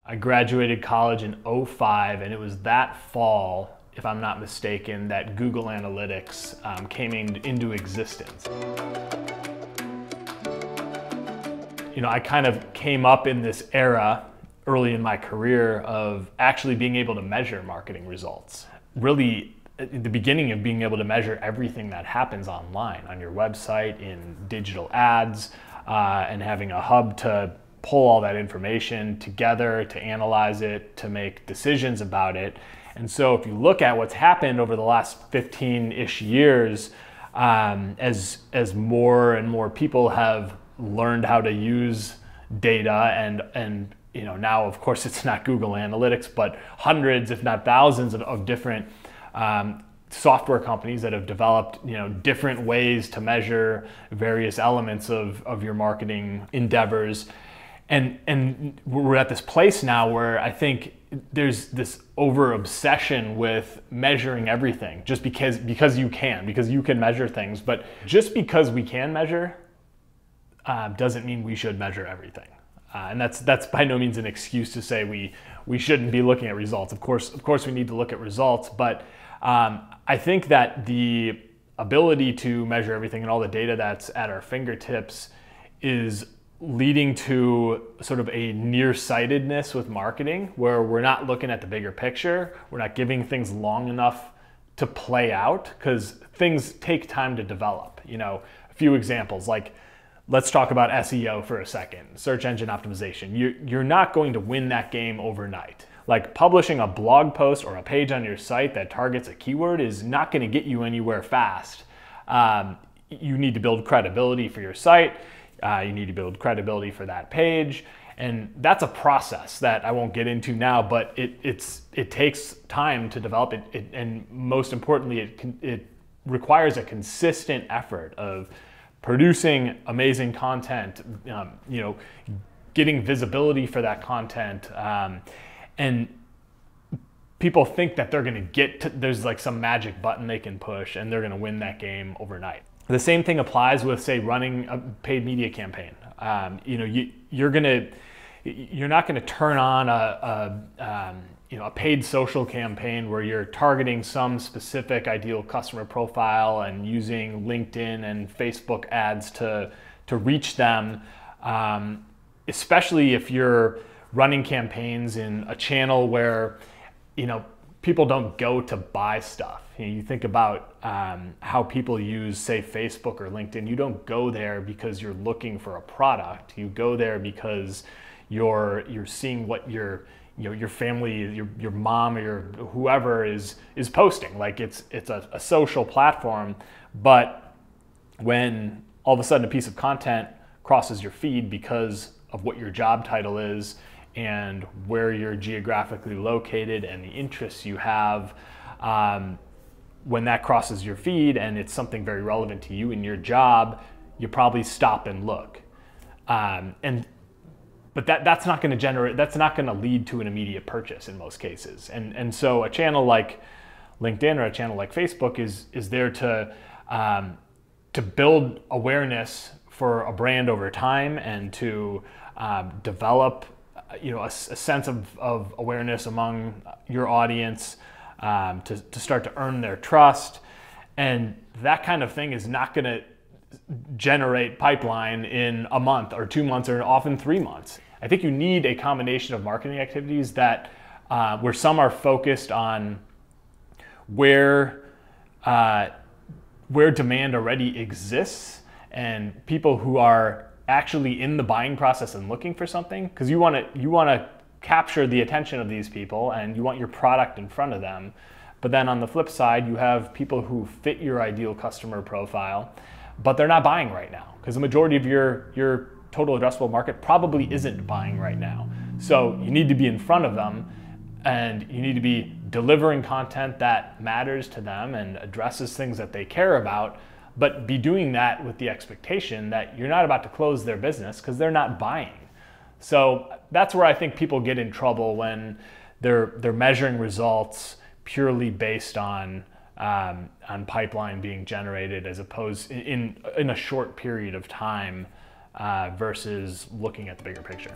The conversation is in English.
I graduated college in '05, and it was that fall, if I'm not mistaken, that Google Analytics came into existence. You know, I kind of came up in this era early in my career of actually being able to measure marketing results. Really, at the beginning of being able to measure everything that happens online, on your website, in digital ads, and having a hub to pull all that information together, to analyze it, to make decisions about it. And so if you look at what's happened over the last 15-ish years, as more and more people have learned how to use data, and you know, now of course it's not Google Analytics, but hundreds, if not thousands of different software companies that have developed, you know, different ways to measure various elements of your marketing endeavors. And we're at this place now where I think there's this over obsession with measuring everything just because you can measure things. But just because we can measure doesn't mean we should measure everything. And that's by no means an excuse to say we shouldn't be looking at results. Of course we need to look at results, but I think that the ability to measure everything and all the data that's at our fingertips is leading to sort of a nearsightedness with marketing, where we're not looking at the bigger picture. We're not giving things long enough to play out, because things take time to develop. You know, a few examples, like let's talk about SEO for a second, search engine optimization. You're not going to win that game overnight. Like publishing a blog post or a page on your site that targets a keyword is not going to get you anywhere fast. You need to build credibility for your site. You need to build credibility for that page. And that's a process that I won't get into now, but it takes time to develop it. And most importantly, it requires a consistent effort of producing amazing content, you know, getting visibility for that content. And people think that they're going to there's like some magic button they can push and they're going to win that game overnight. The same thing applies with, say, running a paid media campaign. You know, you're not going to turn on a paid social campaign where you're targeting some specific ideal customer profile and using LinkedIn and Facebook ads to reach them, especially if you're running campaigns in a channel where, you know, people don't go to buy stuff. You know, you think about how people use, say, Facebook or LinkedIn. You don't go there because you're looking for a product. You go there because you're seeing what your family, your mom or your whoever is posting. Like it's a social platform. But when all of a sudden a piece of content crosses your feed because of what your job title is and where you're geographically located and the interests you have, when that crosses your feed and it's something very relevant to you and your job, you probably stop and look. But that's not going to lead to an immediate purchase in most cases. And so a channel like LinkedIn or a channel like Facebook is there to build awareness for a brand over time and to develop, you know, a sense of awareness among your audience, to start to earn their trust. And that kind of thing is not going to generate pipeline in a month or 2 months or often 3 months. I think you need a combination of marketing activities that where some are focused on where demand already exists and people who are actually in the buying process and looking for something, because you want to capture the attention of these people and you want your product in front of them. But then on the flip side, you have people who fit your ideal customer profile, but they're not buying right now because the majority of your total addressable market probably isn't buying right now. So you need to be in front of them and you need to be delivering content that matters to them and addresses things that they care about, but be doing that with the expectation that you're not about to close their business because they're not buying. So that's where I think people get in trouble when they're measuring results purely based on pipeline being generated as opposed in a short period of time versus looking at the bigger picture.